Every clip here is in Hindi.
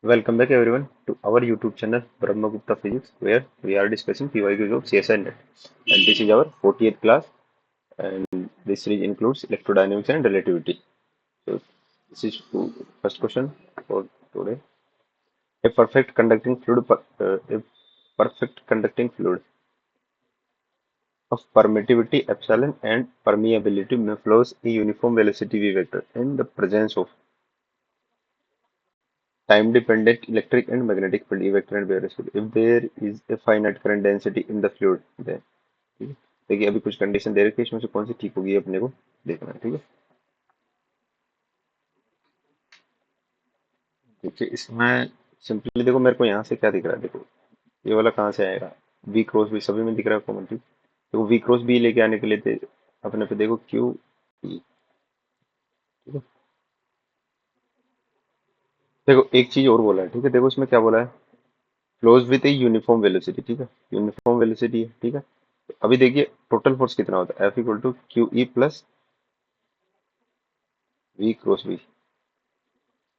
Welcome back everyone to our YouTube channel Brahmagupta Physics, where we are discussing PYQs of CSI Net. And this is our 40th class, and this series includes electrodynamics and relativity. So this is first question for today. A perfect conducting fluid of permittivity epsilon and permeability may flows a uniform velocity v vector in the presence of time dependent electric and magnetic field E vector and velocity if there is a finite current density in the fluid then ठीक है। देखिए अभी कुछ कंडीशन दे रखी है, इसमें से कौन सी ठीक होगी अपने को देखना है। ठीक है, देखिए इसमें सिंपली देखो मेरे को यहाँ से क्या दिख रहा है, देखो ये वाला कहाँ से आएगा, वी क्रॉस बी सभी में दिख रहा है कॉमन। ठीक, देखो वी क्रॉस बी लेके आने के लिए अपने पे देखो क्यू ई। ठीक है, देखो एक चीज और बोला है। ठीक है, देखो इसमें क्या बोला है, flows with a uniform velocity. ठीक है, यूनिफॉर्म वेलोसिटी है। ठीक है, तो अभी देखिए टोटल फोर्स कितना होता है, F equal to q E plus v cross B,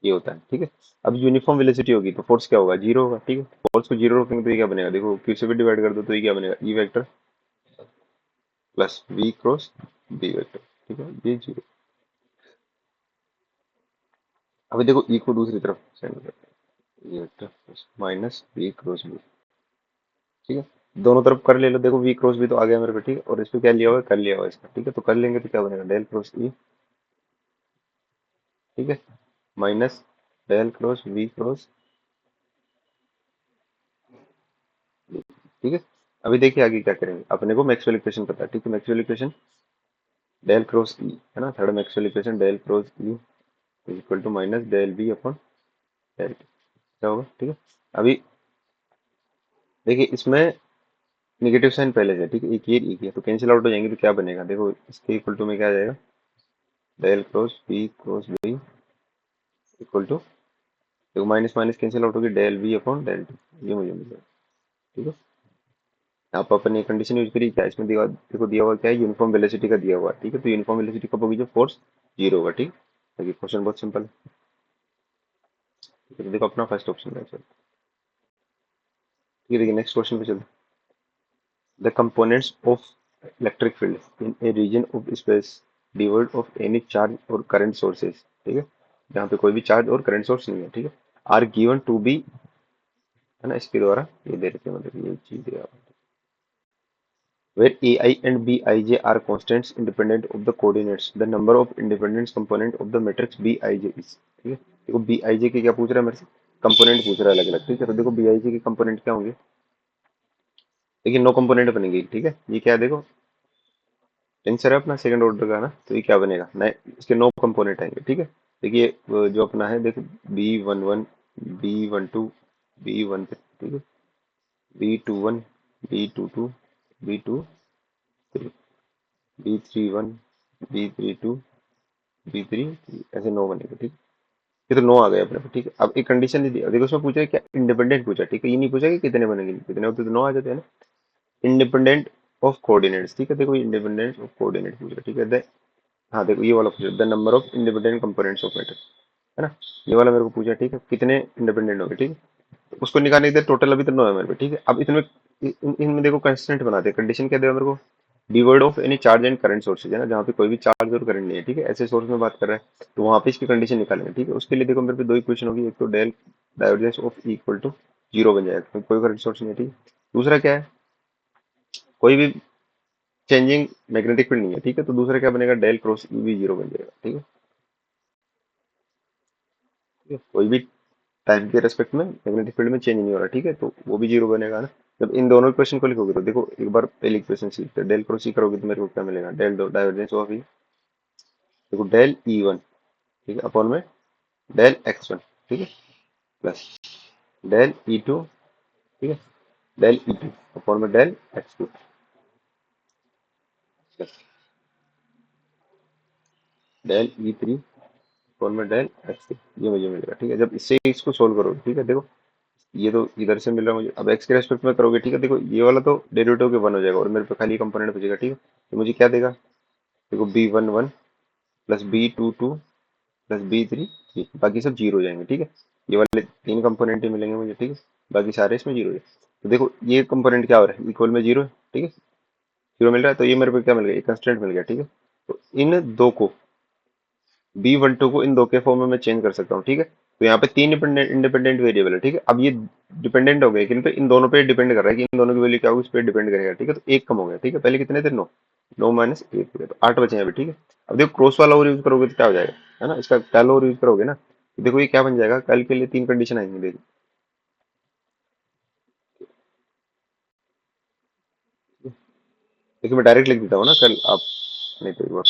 ये होता है। ठीक है, अब यूनिफॉर्म वेलोसिटी होगी तो फोर्स क्या होगा, जीरो होगा। ठीक है, फोर्स को जीरो रखेंगे तो ये क्या बनेगा, देखो क्यू से भी डिवाइड कर दो तो ये क्या बनेगा, E vector plus v cross B vector. ठीक है, ये जीरो। अभी देखो ई को दूसरी तरफ सेंड करते हैं, E vector plus minus v cross B. ठीक है, दोनों तरफ कर ले लो, देखो वी क्रॉस बी तो आ गया मेरे पे। ठीक है, और इस पे क्या लिया हुआ है, कर लिया हुआ है इसका। ठीक है, तो कर लेंगे तो क्या बनेगा, डेल क्रॉस ई। ठीक है, minus del cross v cross. ठीक है, अभी देखिए आगे क्या करेंगे, अपने को मैक्सवेल इक्वेशन पता है। ठीक है, Maxwell equation del cross E है ना, third Maxwell equation del cross E is equal to minus del B upon del t. क्या होगा, ठीक है। अभी देखिए इसमें निगेटिव साइन पहले से। ठीक है, एक ही है तो कैंसिल आउट हो जाएंगे, तो क्या बनेगा, देखो इसके इक्वल टू में क्या आ जाएगा, del cross B cross B equal to, देखो माइनस माइनस कैंसिल आउट होगी, del B upon del t, ये मुझे मिल जाएगा। ठीक है, आप अपने कंडीशन यूज करिए, क्या इसमें दिया, देखो दिया हुआ क्या है, यूनिफॉर्म वेलोसिटी का दिया हुआ है। ठीक है, तो यूनिफॉर्म वेलोसिटी कब होगी, जब फोर्स जीरो होगा। ठीक, देखिए क्वेश्चन बहुत सिंपल है। ठीक है, तो देखो अपना फर्स्ट ऑप्शन है। चलो ठीक है, देखिए नेक्स्ट क्वेश्चन पे चलते हैं। The components of electric field in a region of space devoid of any charge और करंट सोर्सेज। ठीक है, जहाँ पे कोई भी चार्ज और करंट सोर्स नहीं है। ठीक है, आर गिवन टू बी, है ना, इसके द्वारा ये दे रखे हैं, मतलब ये चीज दिया हुआ है। Where ai and bij are constants independent of the coordinates, the number of independent component of the matrix bij is। ठीक है, देखो bij के क्या पूछ रहा है मेरे से, कंपोनेंट पूछ रहा है अलग अलग। ठीक है, तो देखो bij के कंपोनेंट क्या होंगे, देखिए नो कंपोनेंट बनेंगे। ठीक है, ये क्या है, देखो टेंसर है अपना सेकंड ऑर्डर का ना, तो ये क्या बनेगा, नए इसके नो कंपोनेंट आएंगे। ठीक है, देखिए जो अपना है, देखो B11 B12 B13। ठीक है, B21 B22 B23 B31 B32 B3, ऐसे नो बनेगा। ठीक, ये तो नो आ गया अपने को। ठीक है, अब एक कंडीशन नहीं दी, देखो उसमें पूछा है क्या, इंडिपेंडेंट पूछा। ठीक है, ये नहीं पूछा कि कितने बनेंगे, कितने होते तो नो आ जाते हैं ना। Independent of coordinates. ठीक है, देखो इंडिपेंडेंट ऑफ कोऑर्डिनेट पूछ रहा है। ठीक है, हाँ देखो ये वाला पूछा, the number of independent components of matter, है ना, ये वाला मेरे को पूछा। ठीक है, कितने इंडिपेंडेंट हो गए। ठीक है, तो उसको निकालने के लिए टोटल अभी तो नो है मेरे पे। ठीक है, अब इतने इनमें देखो कंस्टेंट बनाते हैं, कंडीशन क्या देगा मेरे को, devoid of any charge and current sources, है ना, जहाँ पे कोई भी चार्ज और करंट नहीं है। ठीक है, ऐसे सोर्स में बात कर रहा है तो वहां पे इसकी कंडीशन निकालेंगे। ठीक है, उसके लिए देखो मेरे पे दो इक्वेशन होगी, एक तो del divergence of E equal to zero बन जाएगा क्योंकि कोई करंट सोर्स नहीं है। ठीक है, दूसरा क्या है, कोई भी चेंजिंग मैग्नेटिक फील्ड नहीं है। ठीक है, तो दूसरा क्या बनेगा, डेल क्रॉस ई भी जीरो बन जाएगा। ठीक है, ठीक है? कोई भी टाइम के रेस्पेक्ट में मैग्नेटिक फील्ड में चेंज नहीं हो रहा। ठीक है, तो वो भी जीरो बनेगा ना। जब इन दोनों इक्वेशन को लिखोगे तो देखो एक बार पहली इक्वेशन सीखते हैं, डेल क्रॉस ई करोगे तो मेरे को क्या मिलेगा, डेल डाइवर्जेंस ऑफ ई, देखो डेल ई वन। ठीक है, अपॉन में डेल एक्स वन। ठीक है, प्लस डेल ई टू। ठीक है, डेल ई टू अपॉन में del x two, plus del E three upon में डेल एक्स थ्री, ये मुझे मिलेगा। ठीक है, जब इससे इसको सोल्व करोगे, ठीक है, देखो ये तो इधर से मिल रहा है मुझे, अब एक्स के रेस्पेक्ट में करोगे। ठीक है, देखो ये वाला तो डेरिवेटिव के वन हो जाएगा और मेरे पे खाली कंपोनेंट बचेगा। ठीक है, तो मुझे क्या देगा, देखो B11 plus B22 plus B33, बाकी सब जीरो हो जाएंगे। ठीक है, ये वाले तीन कंपोनेंट ही मिलेंगे मुझे, ठीक है। बाकी सारे इसमें जीरो है। तो देखो ये कंपोनेंट क्या हो रहा है, इक्वल में जीरो है, ठीक है। जीरो मिल रहा है, तो ये मेरे को क्या मिल गया, कंस्टेंट मिल गया, ठीक है। तो इन दो को, B12 को इन दो के फॉर्म में मैं चेंज कर सकता हूँ, ठीक है। तो यहाँ पे तीन इंडिपेंडेंट वेरिएबल है, ठीक है। अब ये डिपेंडेंट हो गए किन पे, इन दोनों पे डिपेंड कर रहा है कि इन दोनों की वैल्यू क्या होगी, इस पे डिपेंड करेगा, ठीक है। तो एक कम हो गया, ठीक है। पहले कितने थे, 9, 9 - 1 हो गया, तो 8 बचे हैं अभी, ठीक है। अब देखो क्रॉस वाला और यूज करोगे तो क्या हो जाएगा, है ना, इसका कैल और यूज करोगे ना, तो देखो ये क्या बन जाएगा, कल के लिए तीन कंडीशन आएंगे, देखो। देखिए मैं डायरेक्ट लिख देता हूँ ना, कल आप नहीं तो एक बार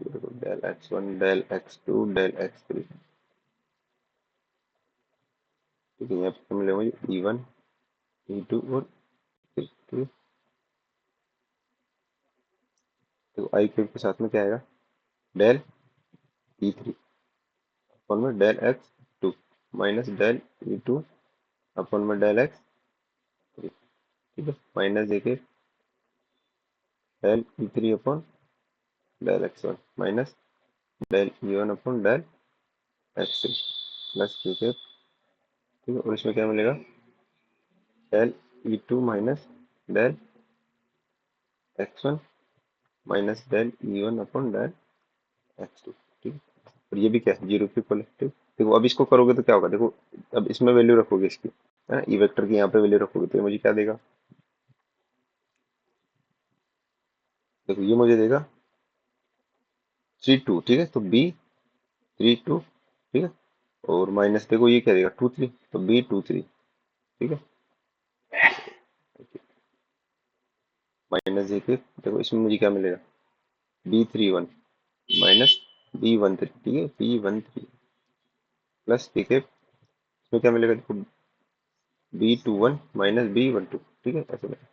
देखो, del x1 del x2 del x3, ठीक है। यहाँ पे मिलेगा मुझे E1 E2 और E3। तो आई क्यूब के साथ में क्या आएगा, डेल E3 अपन में del x2 minus del E2 अपन में डेल x3, ठीक है। माइनस देखिए del E3 upon del x1 minus del E1 upon del x3 plus देखिए, ठीक है। और इसमें क्या मिलेगा, del E2 minus del x1 minus del E1 upon del x2, ठीक है। और ये भी क्या है, जीरो के इक्वल है, ठीक। देखो अब इसको करोगे तो क्या होगा, देखो अब इसमें वैल्यू रखोगे इसकी, है ना, ई वेक्टर की यहाँ पे वैल्यू रखोगे तो ये मुझे क्या देगा, देखो ये मुझे देगा 3 2, ठीक है। तो B 3 2, ठीक है। और माइनस देखो ये क्या देगा, 2 3, तो B 2 3, ठीक है। माइनस देखिए, देखो इसमें मुझे क्या मिलेगा, B 3 1 माइनस B 1 3, ठीक है, B 1 3 प्लस देखिए इसमें क्या मिलेगा, देखो B 2 1 माइनस B 1 2, ठीक है, ऐसे मिलेगा।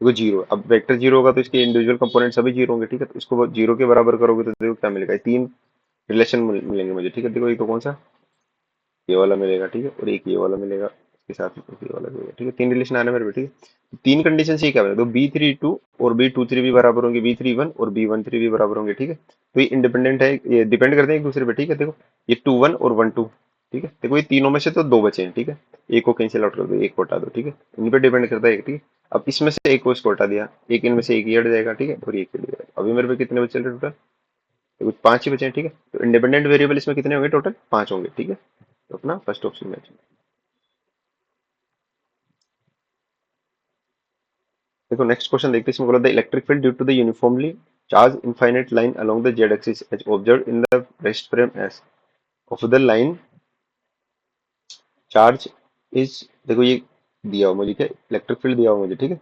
देखो जीरो, अब वेक्टर जीरो होगा तो इसके इंडिविजुअल कंपोनेंट सभी जीरो होंगे, ठीक है। तो इसको जीरो के बराबर करोगे तो देखो क्या मिलेगा, ये तीन रिलेशन मिलेंगे मुझे, ठीक है। देखो एक तो कौन सा, ये वाला मिलेगा, ठीक है। और एक ये वाला मिलेगा, इसके साथ में एक ये वाला मिलेगा, ठीक है। तीन रिलेशन आने मेरे पे, ठीक है। तीन कंडीशन से ये क्या बनेगा, तो B 3 2 और B 2 3 भी बराबर होंगे, B 3 1 और B 1 3 भी बराबर होंगे, ठीक है। तो ये इंडिपेंडेंट है, ये डिपेंड करते हैं एक दूसरे पे, ठीक है। देखो ये 2 1 और 1 2, ठीक है। देखो ये तीनों में से तो दो बचे हैं, ठीक है। एक को कैंसिल आउट कर दो, एक को हटा दो, ठीक है। इन पे डिपेंड करता है, ठीक है। अब इसमें से एक को इसको हटा दिया, एक इनमें से एक ये हट जाएगा, ठीक है। और एक ये हट जाएगा। अभी मेरे पे कितने बचे टोटल, तो कुछ पांच ही बचे हैं, ठीक है। तो इंडिपेंडेंट वेरिएबल इसमें कितने होंगे, टोटल पांच होंगे, ठीक है। तो अपना फर्स्ट ऑप्शन में। देखो नेक्स्ट क्वेश्चन देखते हैं, इसमें बोला the electric field due to the uniformly charge infinite line along the z axis as observed in the rest frame S of the line charge is, देखो ये दिया हुआ मुझे, क्या इलेक्ट्रिक फील्ड दिया हुआ मुझे, ठीक है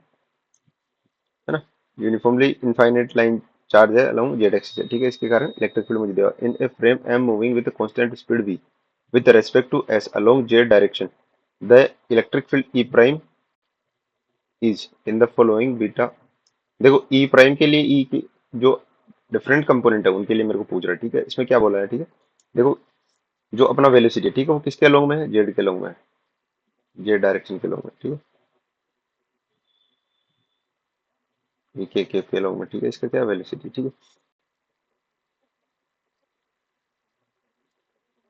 ना। यूनिफॉर्मली इनफाइनाइट लाइन चार्ज है अलोंग जेड एक्सिस है, ठीक है। इसके कारण इलेक्ट्रिक फील्ड मुझे दिया in a frame M moving with constant speed v with respect to s along z direction, the electric field E prime is in the following beta। देखो ई प्राइम के लिए ई की जो डिफरेंट कंपोनेंट है उनके लिए मेरे को पूछ रहा है, ठीक है। इसमें क्या बोला है, ठीक है। देखो जो अपना वेलोसिटी, ठीक है, वो किसके अलोंग में है, जेड के अलोंग में है, जेड डायरेक्शन के अलोंग में, ठीक है। ये के अलोंग में, ठीक है। इसका क्या वेलोसिटी, ठीक है।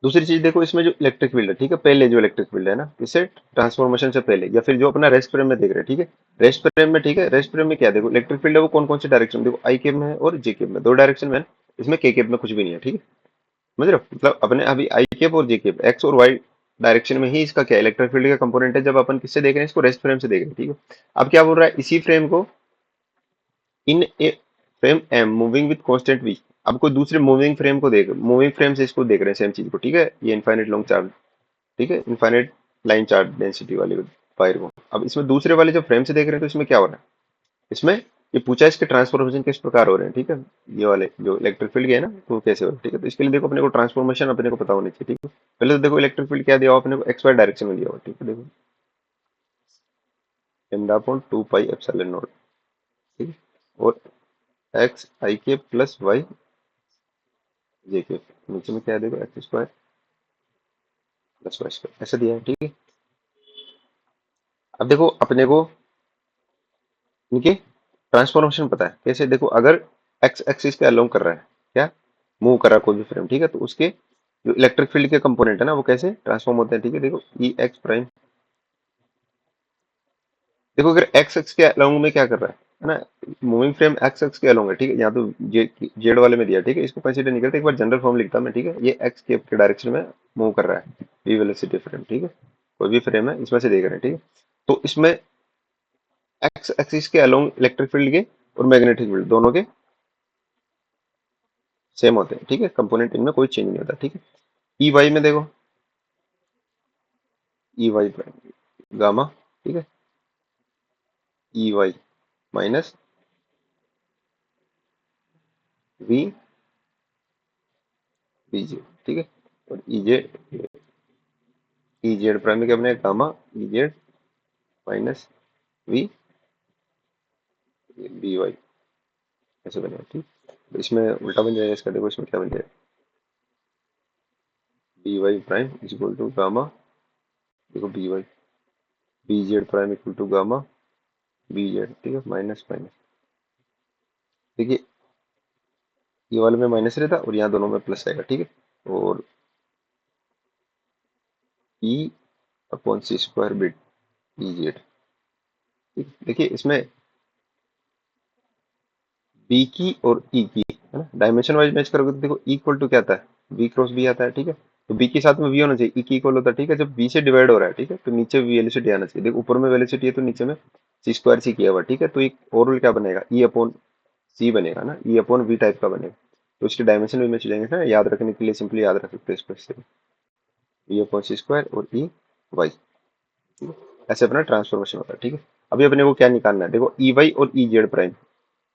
दूसरी चीज देखो, इसमें जो इलेक्ट्रिक फील्ड है, ठीक है, पहले जो इलेक्ट्रिक फील्ड है ना, इसे ट्रांसफॉर्मेशन से पहले या फिर जो अपना रेस्ट फ्रेम में देख रहे हैं, ठीक है। रेस्ट फ्रेम में, ठीक है, रेस्ट फ्रेम में क्या देखो इलेक्ट्रिक फील्ड है, वो कौन कौन से डायरेक्शन, देखो आई केप में है और जे केप में, दो डायरेक्शन में है। इसमें के केप में कुछ भी नहीं है, ठीक है। समझ रहे हो, मतलब अपने अभी आई केप और जे केप, एक्स और वाई डायरेक्शन में ही इसका क्या इलेक्ट्रिक फील्ड का कंपोनेंट है, जब अपन किससे देख रहे हैं, इसको रेस्ट फ्रेम से देख रहे हैं, ठीक है। अब क्या बोल रहा है, इसी फ्रेम को in a frame M moving with constant v, अब कोई दूसरे मूविंग फ्रेम को देख, मूविंग फ्रेम से इसको देख रहे हैं सेम चीज को, ठीक है। ये इनफाइनाइट लॉन्ग चार्ज, ठीक है, इनफाइनाइट लाइन चार्ज डेंसिटी वाली वायर को। अब इसमें दूसरे वाले जब फ्रेम से देख रहे हैं तो इसमें क्या हो रहा है, इसमें ये पूछा है इसके ट्रांसफॉर्मेशन किस प्रकार हो रहे हैं, ठीक है। ये वाले जो इलेक्ट्रिक फील्ड के है ना, तो वो कैसे हो रहे हैं, ठीक है। तो इसके लिए देखो अपने को ट्रांसफॉर्मेशन अपने को पता होनी चाहिए, ठीक है। पहले तो देखो इलेक्ट्रिक फील्ड क्या दिया हुआ अपने को, एक्स वाई डायरेक्शन में दिया हुआ, ठीक है। देखो lambda upon 2 pi epsilon not, ठीक है। और एक्स आई के प्लस वाई जे के, नीचे में क्या है देखो x square plus y square, ऐसा दिया है, ठीक है। अब देखो अपने को इनके ट्रांसफॉर्मेशन पता है कैसे, देखो अगर एक्स एक्सिस के अलोंग कर रहा है, क्या मूव कर रहा है कोई भी फ्रेम, ठीक है, तो उसके जो इलेक्ट्रिक फील्ड के कंपोनेंट है ना वो कैसे ट्रांसफॉर्म होते हैं, ठीक है। देखो ई एक्स प्राइम, देखो अगर एक्स एक्स के अलोंग में क्या कर रहा है ना, मूविंग फ्रेम एक्स एक्स के अलोंग है, ठीक है। यहाँ तो जेड वाले में दिया, ठीक है, इसको कंसीडर नहीं करते, एक बार जनरल फॉर्म लिखता मैं, ठीक है। ये एक्स के डायरेक्शन में मूव कर रहा है, वी वेलोसिटी फ्रेम, ठीक है। कोई भी फ्रेम है इसमें से देख रहे हैं, ठीक है। तो इसमें एक्स एक्सिस के अलोंग इलेक्ट्रिक फील्ड के और मैग्नेटिक फील्ड दोनों के सेम होते हैं, ठीक है। कंपोनेंट इनमें कोई चेंज नहीं होता, ठीक है। ई वाई में देखो, ई वाई प्राइम गामा, ठीक है, E y minus v v j, ठीक है। और ई जेड प्राइम में क्या बनेगा, gamma E z minus v B y, ऐसे बनेगा, ठीक। तो इसमें उल्टा बन जाएगा इसका, देखो इसमें क्या बन जाएगा, B y prime is equal to gamma, देखो B y B z prime equal to gamma B z, ठीक है, माइनस माइनस। देखिए ये वाले में माइनस रहता और यहाँ दोनों में प्लस आएगा, ठीक है। और ई अपॉन सी स्क्वायर बिट ई जेड, ठीक। देखिए इसमें बी की और ई की है ना डायमेंशन वाइज मैच करोगे तो देखो इक्वल टू क्या आता है, बी क्रॉस बी आता है, ठीक है। तो बी के साथ में वी होना चाहिए, ई की इक्वल होता है, ठीक है। जब बी से डिवाइड हो रहा है, ठीक है, तो नीचे वी वेलोसिटी आना चाहिए। देखो ऊपर में वेलोसिटी है तो नीचे में सी स्क्वायर सी किया हुआ, ठीक है। तो एक ओवरऑल क्या बनेगा, ई अपॉन सी बनेगा ना, ई अपॉन वी टाइप का बनेगा। तो इसके डायमेंशन भी मैच हो जाएंगे ना, याद रखने के लिए सिंपली याद रख सकते हैं इसको इससे, ई अपॉन सी स्क्वायर और ई वाई, ठीक है। ऐसे अपना ट्रांसफॉर्मेशन होता है, ठीक है। अभी अपने को क्या निकालना है, देखो ई वाई और ई जेड प्राइम,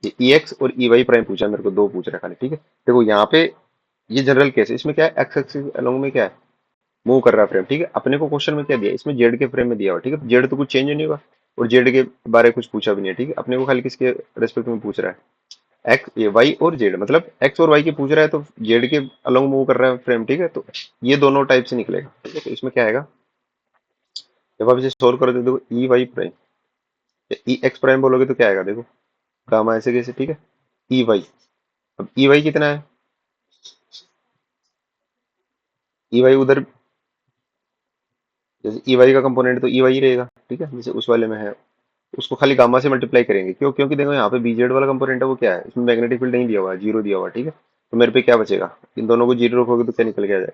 ये ई एक्स और ई वाई प्राइम पूछा है मेरे को, दो पूछ रहा है खाली, ठीक है। देखो यहाँ पे ये जनरल केस है, इसमें क्या है, एक्स एक्सिस अलोंग में क्या है, मूव कर रहा है फ्रेम, ठीक है। अपने को क्वेश्चन में क्या दिया, इसमें जेड के फ्रेम में दिया हुआ, ठीक है। जेड तो कुछ चेंज नहीं हुआ और जेड के बारे में कुछ पूछा भी नहीं है, ठीक है। अपने को खाली किसके रेस्पेक्ट में पूछ रहा है, एक्स ये वाई और जेड, मतलब एक्स और वाई की पूछ रहा है तो जेड के अलोंग मूव कर रहा है फ्रेम, ठीक है। तो ये दोनों टाइप से निकलेगा, ठीक है। तो इसमें क्या आएगा, जब आप इसे सोल्व करोगे तो देखो ई वाई प्राइम या ई एक्स प्राइम बोलोगे तो क्या आएगा, देखो गामा ऐसे कैसे, ठीक है, ई वाई। अब ई वाई कितना है, ई वाई उधर, जैसे ई वाई का कंपोनेंट तो ई वाई रहेगा, ठीक है, जैसे उस वाले में है, उसको खाली गामा से मल्टीप्लाई करेंगे, क्यों, क्योंकि देखो यहाँ पे बीजेड वाला कंपोनेंट है वो क्या है, इसमें मैग्नेटिक फील्ड नहीं दिया हुआ है, जीरो दिया हुआ है, ठीक है। तो मेरे पे क्या बचेगा, इन दोनों को जीरो रखोगे तो क्या निकल के आ जाएगा,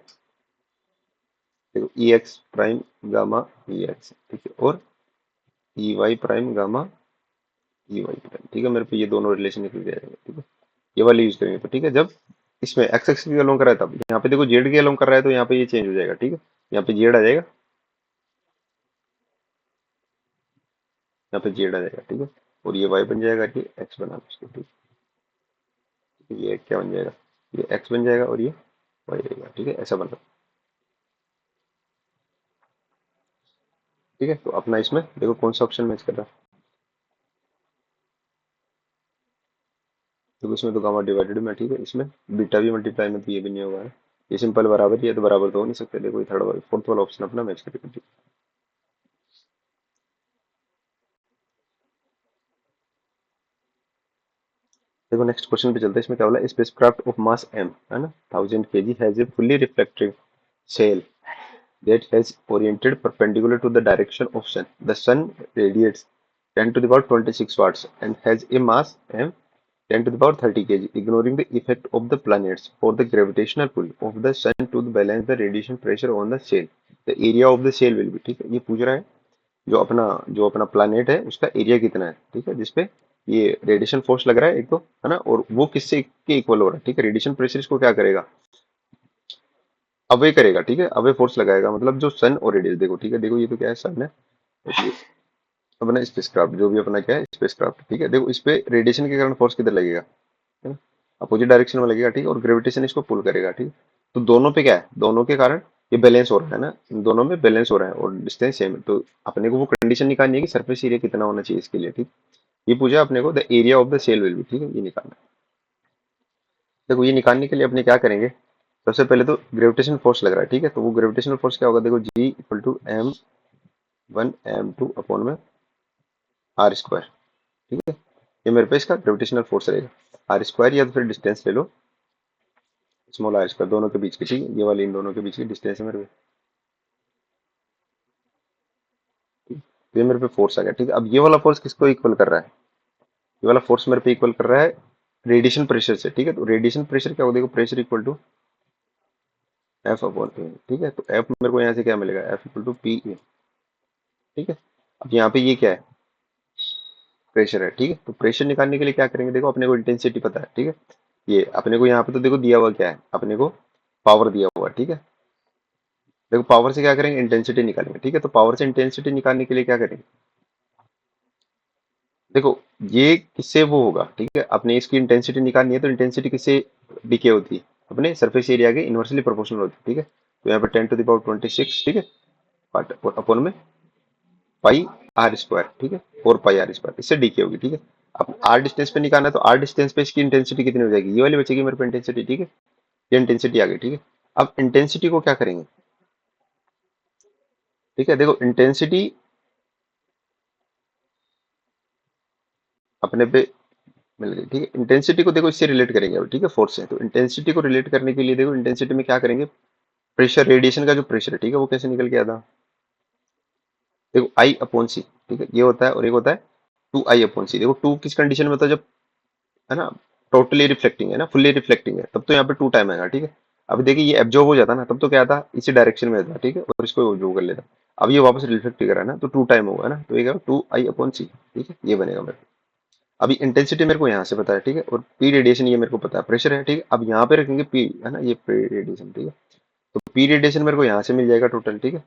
देखो E x prime gamma E x, ठीक है, और E y prime gamma E y prime, ठीक है। मेरे पे ये दोनों रिलेशन निकल के आएंगे, ठीक है। ये वाले यूज करेंगे तो, ठीक है। जब इसमें एक्स एक्स के अलोंग कर रहा है तब यहाँ पे देखो जेड के अलोंग कर रहा है तो यहाँ पे ये चेंज हो जाएगा, ठीक है। यहाँ पे जेड आ जाएगा, यहाँ पे जेड आ जाएगा, ठीक है। और ये वाई बन जाएगा, ये एक्स बना लो इसको, ठीक है। ये क्या बन जाएगा, ये एक्स बन जाएगा और ये वाई रहेगा, ठीक है, ऐसा बना। ठीक है, तो अपना इसमें देखो कौन सा ऑप्शन मैच कर रहा है, देखो इसमें तो गामा डिवाइडेड में, ठीक है, इसमें बीटा भी मल्टीप्लाई में तो ये भी नहीं होगा है। ये सिंपल बराबर ही है तो बराबर तो हो नहीं सकते, देखो ये थर्ड वाला फोर्थ वाला ऑप्शन अपना मैच करेगा, ठीक है। देखो नेक्स्ट क्वेश्चन पे चलते हैं, इसमें क्या बोला, स्पेसक्राफ्ट ऑफ मास m है ना 1000 kg has a fully reflective sail that has oriented perpendicular to the direction of sun. The sun radiates 10 to the power 26 watts and has a mass m 10 to the power 30 kg, ignoring the effect of the planets or the gravitational pull of the sun to balance the radiation pressure on the shell. The area of the shell will be, ठीक है, ये पूछ रहा है जो अपना प्लानिट है उसका एरिया कितना है, ठीक है, जिसपे ये रेडिएशन फोर्स लग रहा है एक तो, है ना, और वो किससे के इक्वल हो रहा है, ठीक है। रेडिएशन प्रेशर इसको क्या करेगा, अवे करेगा, ठीक है, अवे फोर्स लगाएगा, मतलब जो सन और रेडियस, देखो ठीक है, देखो ये तो क्या है, सन है, और ये अपना स्पेसक्राफ्ट, जो भी अपना क्या है स्पेसक्राफ्ट, ठीक है। देखो इस पे रेडिएशन के कारण फोर्स किधर लगेगा, है ना, अपोजिट डायरेक्शन में लगेगा, ठीक है, और ग्रेविटेशन इसको पुल करेगा, ठीक है। तो दोनों पे क्या है, दोनों के कारण ये बैलेंस हो रहा है ना, इन दोनों में बैलेंस हो रहा है और डिस्टेंस सेम है। तो अपने को वो कंडीशन निकालनी है कि सरफेस एरिया कितना होना चाहिए इसके लिए, ठीक। ये पूछा अपने को the area of the sail will be, ठीक है, ये निकालना है। देखो ये निकालने के लिए अपने क्या करेंगे, सबसे पहले तो ग्रेविटेशन फोर्स लग रहा है, ठीक है। तो वो ग्रेविटेशनल फोर्स क्या होगा, देखो G equal to m1 m2 upon में आर स्क्वायर, ठीक है। ये मेरे पे इसका ग्रेविटेशनल फोर्स रहेगा, आर स्क्वायर, या तो फिर डिस्टेंस ले लो, स्मॉल आर स्क्वायर दोनों के बीच की, ठीक है, ये वाली इन दोनों के बीच की डिस्टेंस है मेरे पे, ठीक है। तो ये मेरे पे फोर्स आ गया, ठीक है। अब ये वाला फोर्स किसको इक्वल कर रहा है? ये वाला फोर्स मेरे पे इक्वल कर रहा है रेडिएशन प्रेशर से, ठीक है। तो रेडिएशन प्रेशर क्या होगा, देखो pressure equal to F upon A, ठीक है। तो एफ मेरे को यहाँ से क्या मिलेगा, F equal to P A, ठीक है। अब यहाँ पे ये क्या है, प्रेशर है, ठीक है। तो प्रेशर निकालने के लिए क्या करेंगे, देखो अपने को इंटेंसिटी पता है, ठीक है। ये अपने को यहाँ पे तो देखो दिया हुआ क्या है, अपने को पावर दिया हुआ है, ठीक है। देखो पावर से क्या करेंगे, इंटेंसिटी निकालेंगे, ठीक है। तो पावर से इंटेंसिटी निकालने के लिए क्या करेंगे, देखो ये किससे वो होगा, ठीक है। अपने इसकी इंटेंसिटी निकालनी है तो इंटेंसिटी किससे डिके होती है, अपने सरफेस एरिया के इनवर्सली प्रोपोर्शनल होती है, ठीक है। तो यहाँ पे 10⁻26, ठीक है, बट अपॉन में पाई आर स्क्वायर, ठीक है, 4 पाई आर स्क्वायर, इससे डीके होगी, ठीक है। अब आर डिस्टेंस पे निकालना है तो आर डिस्टेंस पे इसकी इंटेंसिटी कितनी हो जाएगी, ये वाली बचेगी मेरे पे इंटेंसिटी, ठीक है। ये इंटेंसिटी आ गई, ठीक है। अब इंटेंसिटी को क्या करेंगे, ठीक है। देखो इंटेंसिटी अपने पे मिल गई, ठीक है। इंटेंसिटी को देखो इससे रिलेट करेंगे अब, ठीक है, फोर्स से। तो इंटेंसिटी को रिलेट करने के लिए देखो इंटेंसिटी में क्या करेंगे, प्रेशर, रेडिएशन का जो प्रेशर है, ठीक है, वो कैसे निकल के आता, देखो आई अपॉन सी, ठीक है, ये होता है। और एक होता है 2 I अपॉन सी। देखो टू किस कंडीशन में होता है, जब है ना टोटली रिफ्लेक्टिंग है ना, फुल्ली रिफ्लेक्टिंग है, तब तो यहाँ पे 2 टाइम आएगा, ठीक है। अब देखिए ये एब्जॉर्ब हो जाता ना, तब तो क्या था, इसी डायरेक्शन में था, ठीक है, और इसको एब्जॉर्ब कर लेता। अब ये वापस रिफ्लेक्ट कर रहा है ना, तो 2 टाइम होगा ना, तो ये क्या 2 I अपॉन सी, ठीक है, ये बनेगा मेरे को। अभी इंटेंसिटी मेरे को यहाँ से पता है, ठीक है, और पी रेडिएशन ये मेरे को पता है, प्रेशर है, ठीक है। अब यहाँ पे रखेंगे पी, है ना, ये पी रेडिएशन, ठीक है। तो पी रेडिएशन मेरे को यहाँ से मिल जाएगा टोटल, ठीक है।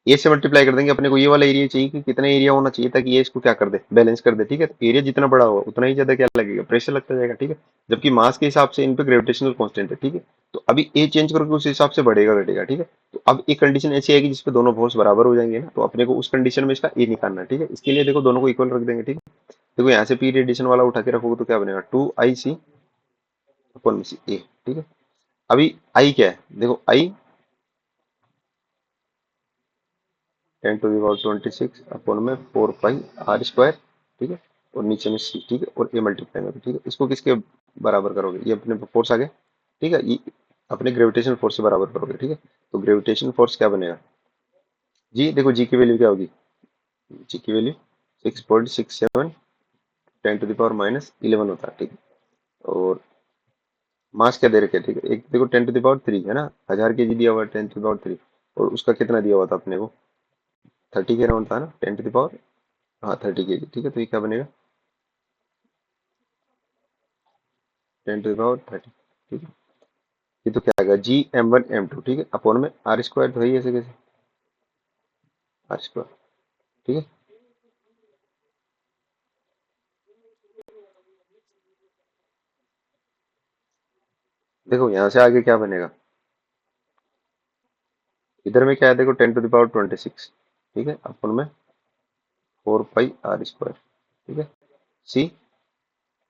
ए से मल्टीप्लाई कर देंगे, अपने को ये वाला एरिया चाहिए कि कितना एरिया होना चाहिए ताकि ये इसको क्या कर दे, बैलेंस कर दे, ठीक है। तो एरिया जितना बड़ा होगा उतना ही ज्यादा क्या लगेगा, प्रेशर लगता जाएगा, ठीक है। जबकि मास के हिसाब से इन पे ग्रेविटेशनल कांस्टेंट है, ठीक है। तो अभी ए चेंज करोगे उस हिसाब से बढ़ेगा घटेगा, ठीक है। तो अब एक कंडीशन ऐसी आएगी जिसपे दोनों फोर्स बराबर हो जाएंगे ना, तो अपने को उस कंडीशन में इसका ए निकालना है, ठीक है। इसके लिए देखो दोनों को इक्वल रख देंगे, ठीक है। देखो यहाँ से पी रेडिएशन वाला उठा के रखोगे तो क्या बनेगा, 2 I C अपॉन में सी ए, ठीक है। अभी आई क्या है, देखो आई 10⁻26 अपॉन में 4 पाई आर स्क्वायर, ठीक है। और नीचे में सी, ठीक है, और ए मल्टीप्लाई में, ठीक है। इसको किसके बराबर करोगे, ये अपने फोर्स आ गया, ठीक है। ये अपने ग्रेविटेशन फोर्स से बराबर करोगे, ठीक है। तो ग्रेविटेशन फोर्स क्या बनेगा, जी देखो जी की वैल्यू क्या होगी, जी की वैल्यू 6.67 10⁻−11 होता है, ठीक है। और मास क्या दे रखे, ठीक है, एक देखो 10⁻3 है ना, 1000 kg दिया हुआ है 10⁻3, और उसका कितना दिया हुआ था अपने को, 30 के अराउंड था ना, 10⁻, हाँ 30 kg, ठीक है। तो ये क्या बनेगा, 10⁻30, ठीक है। ये तो क्या आएगा, G m1 m2, ठीक है, अपॉन में आर स्क्वायर, तो है ही ऐसे कैसे, आर स्क्वायर, ठीक है। देखो यहाँ से आगे क्या बनेगा, इधर में क्या है, देखो 10⁻26, ठीक है, अपॉन में 4 पाई आर स्क्वायर, ठीक है, सी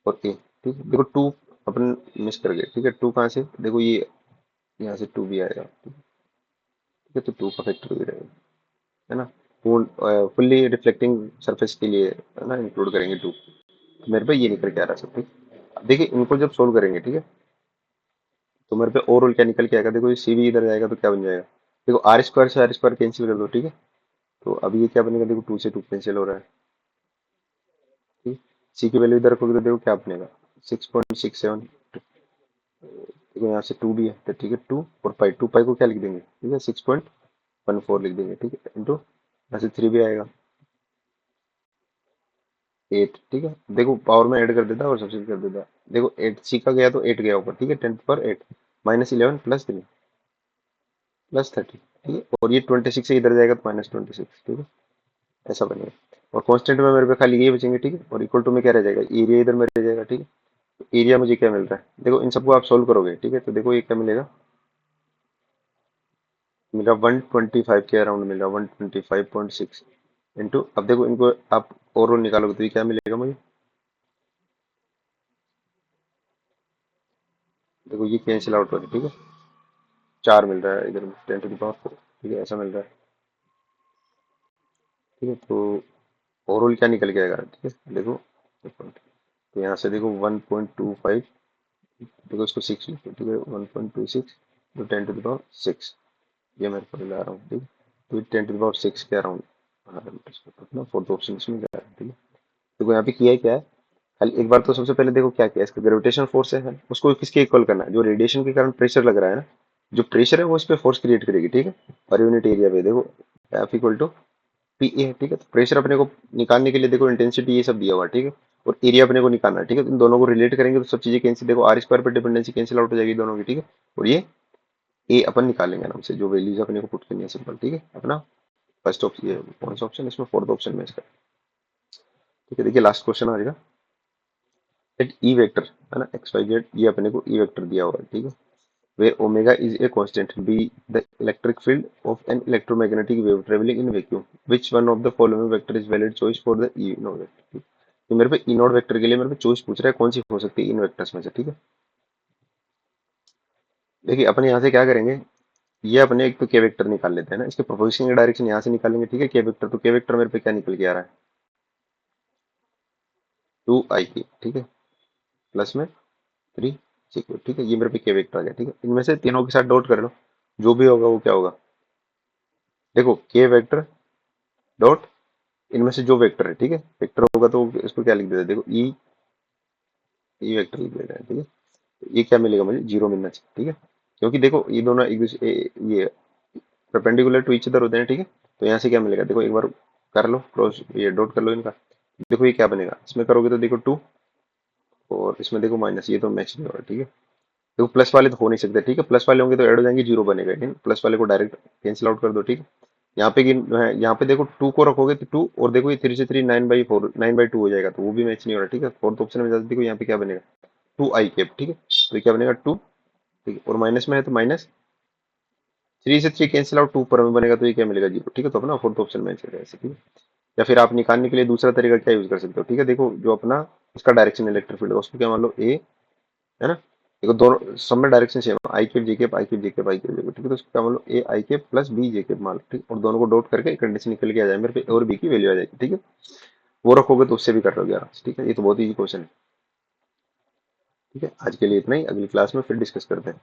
और ए, ठीक है। देखो टू अपन मिस कर गए, ठीक है। टू कहाँ से, देखो ये यहाँ से टू भी आएगा, ठीक है। तो टू का फैक्टर भी रहेगा, है ना। पूर्ण फुल्ली रिफ्लेक्टिंग सरफेस के लिए, है ना, इंक्लूड करेंगे टू। तो मेरे पे ये निकल के आ रहा है सब, ठीक। अब देखिए इनको जब सोल्व करेंगे, ठीक है, तो मेरे पे ओवरऑल क्या निकल के आएगा, देखो ये सी भी इधर जाएगा तो क्या बन जाएगा, देखो आर स्क्वायर से आर स्क्वायर कैंसिल कर दो, ठीक है। तो अभी ये क्या बनेगा, देखो टू से टू कैंसिल हो रहा है, ठीक। सी की वैल्यू इधर रखोगे तो देखो क्या बनेगा, 6.67, देखो यहाँ से टू भी है तो ठीक है, 2 और पाई, 2 पाई को क्या लिख देंगे, ठीक है, 6.14 लिख देंगे, ठीक है, इंटू यहाँ से थ्री भी आएगा 8, ठीक है। देखो पावर में ऐड कर देता और सब्सिट्यूट कर देता, देखो 8 सी का गया तो 8 गया ऊपर, ठीक है, 10⁻8 -11 +3 +30, ठीक है। और ये 26 से इधर जाएगा तो -26, ठीक है, ऐसा बनेगा। और कांस्टेंट में मेरे पे खाली ये बचेंगे, ठीक है। और इक्वल टू में क्या रह जाएगा, एरिया इधर में रह जाएगा, ठीक है। तो एरिया मुझे क्या मिल रहा है, देखो इन सबको आप सोल्व करोगे, ठीक है। तो देखो ये क्या मिलेगा, मिला 125 के अराउंड मिला, 125.6 इंटू, अब देखो इनको आप ओवरऑल निकालोगे तो ये क्या मिलेगा मुझे, देखो ये कैंसिल आउट हो रहा है, ठीक है। 4 मिल रहा है इधर में 10⁻4, ठीक है, ऐसा मिल रहा है, ठीक है। तो ओवरऑल क्या निकल के आएगा, ठीक है, देखो तो यहाँ से देखो 1.25 देखो इसको 6 लिखो, ठीक है, 1.26 तो 10⁶, ये मैं पर ला रहा हूँ, ठीक है। तो 10⁶ के अराउंड अपना फोर्थ ऑप्शन इसमें जा रहा है, ठीक है। देखो यहाँ पे किया है क्या है, खाली एक बार तो सबसे पहले देखो क्या किया, इसका ग्रेविटेशन फोर्स है, उसको किसके इक्वल करना है, जो रेडिएशन के कारण प्रेशर लग रहा है ना, जो प्रेशर है वो इस पे फोर्स क्रिएट करेगी, ठीक है। पर यूनिट एरिया पे देखो F equal to P A है, ठीक है। तो प्रेशर अपने को निकालने के लिए देखो इंटेंसिटी ये सब दिया हुआ है, ठीक है। और एरिया अपने को निकालना है, ठीक है। तो इन दोनों को रिलेट करेंगे तो सब चीजें कैंसिल, देखो आर स्क्वायर पर डिपेंडेंसी कैंसिल आउट हो जाएगी दोनों की, ठीक है। और ये ए अपन निकालेंगे आराम से, जो वैल्यूज अपने को पुट करनी है सिंपल, ठीक है अपना फर्स्ट ऑप्शन, ये कौन सा ऑप्शन है इसमें, फोर्थ ऑप्शन में इसका, ठीक है। देखिए लास्ट क्वेश्चन आ जाएगा, एट ई वेक्टर है ना, एक्स वाई जेड, ये अपने को ई वेक्टर दिया हुआ है, ठीक है। where omega is a constant, be the electric field of an electromagnetic wave traveling in vacuum, which one of the following vector is valid choice for the e node vector। तो मेरे पे ई नोड वेक्टर के लिए मेरे पे चॉइस पूछ रहा है कौन सी हो सकती है इन वेक्टर्स में से, ठीक है। देखिए अपन यहाँ से क्या करेंगे, ये अपने एक तो के वेक्टर निकाल लेते हैं ना, इसके प्रोपोजिशन की डायरेक्शन यहाँ से निकालेंगे, ठीक है। के वेक्टर, तो के वेक्टर मेरे पे क्या निकल के आ रहा है, 2 i के, ठीक है, प्लस में 3 ठीक है। ये मेरे पे के वेक्टर आ गया, ठीक है। इनमें से तीनों के साथ डॉट कर लो, जो भी होगा वो क्या होगा, देखो के वेक्टर डॉट इनमें से जो वेक्टर है, ठीक है, वेक्टर होगा तो इसको क्या लिख देते हैं, देखो ई वेक्टर लिख देते हैं, ठीक है। तो ये क्या मिलेगा मुझे, जीरो मिलना चाहिए, ठीक है। क्योंकि देखो ये दोनों एक दूसरे ये परपेंडिकुलर टू ईच अदर होते हैं, ठीक है। तो यहाँ से क्या मिलेगा, देखो एक बार कर लो क्रॉस, ये डॉट कर लो इनका, देखो ये क्या बनेगा, इसमें करोगे तो देखो 2, और इसमें देखो माइनस, ये तो मैच नहीं हो रहा, ठीक है। देखो प्लस वाले तो हो नहीं सकते, ठीक है, प्लस वाले होंगे तो ऐड हो जाएंगे, जीरो बनेगा, लेकिन प्लस वाले को डायरेक्ट कैंसिल आउट कर दो, ठीक है। यहाँ पे यहाँ पे देखो 2 को रखोगे तो 2, और देखो ये 3 से 3 9/4 9/2 हो जाएगा, तो वो भी मैच नहीं हो रहा, ठीक है। फोर्थ ऑप्शन में जाते देखो यहाँ पे क्या बनेगा, 2i कैप, ठीक है। तो ये क्या बनेगा 2, ठीक है, और माइनस में है तो माइनस, 3 से 3 कैंसिल आउट, 2 पर में बनेगा, तो ये क्या मिलेगा 0, ठीक है। तो अपना फोर्थ ऑप्शन मैच करेगा ऐसे, ठीक है। या फिर आप निकालने के लिए दूसरा तरीका क्या यूज कर सकते हो, ठीक है। देखो जो अपना इसका डायरेक्शन इलेक्ट्रिक फील्ड है उसको क्या मान लो ए, है ना। देखो दोनों सब में डायरेक्शन सेम है, i cap j cap i cap j cap i cap j cap, ठीक है। तो उसको क्या मान लो a i cap plus b j cap मान लो, ठीक, और दोनों को डॉट करके कंडीशन निकल के आ जाए मेरे पे, और बी की वैल्यू आ जाएगी, ठीक है। वो रखोगे तो उससे भी कर लोगे आराम से, ठीक है। ये तो बहुत ईजी क्वेश्चन है, ठीक है। आज के लिए इतना ही, अगली क्लास में फिर डिस्कस करते हैं।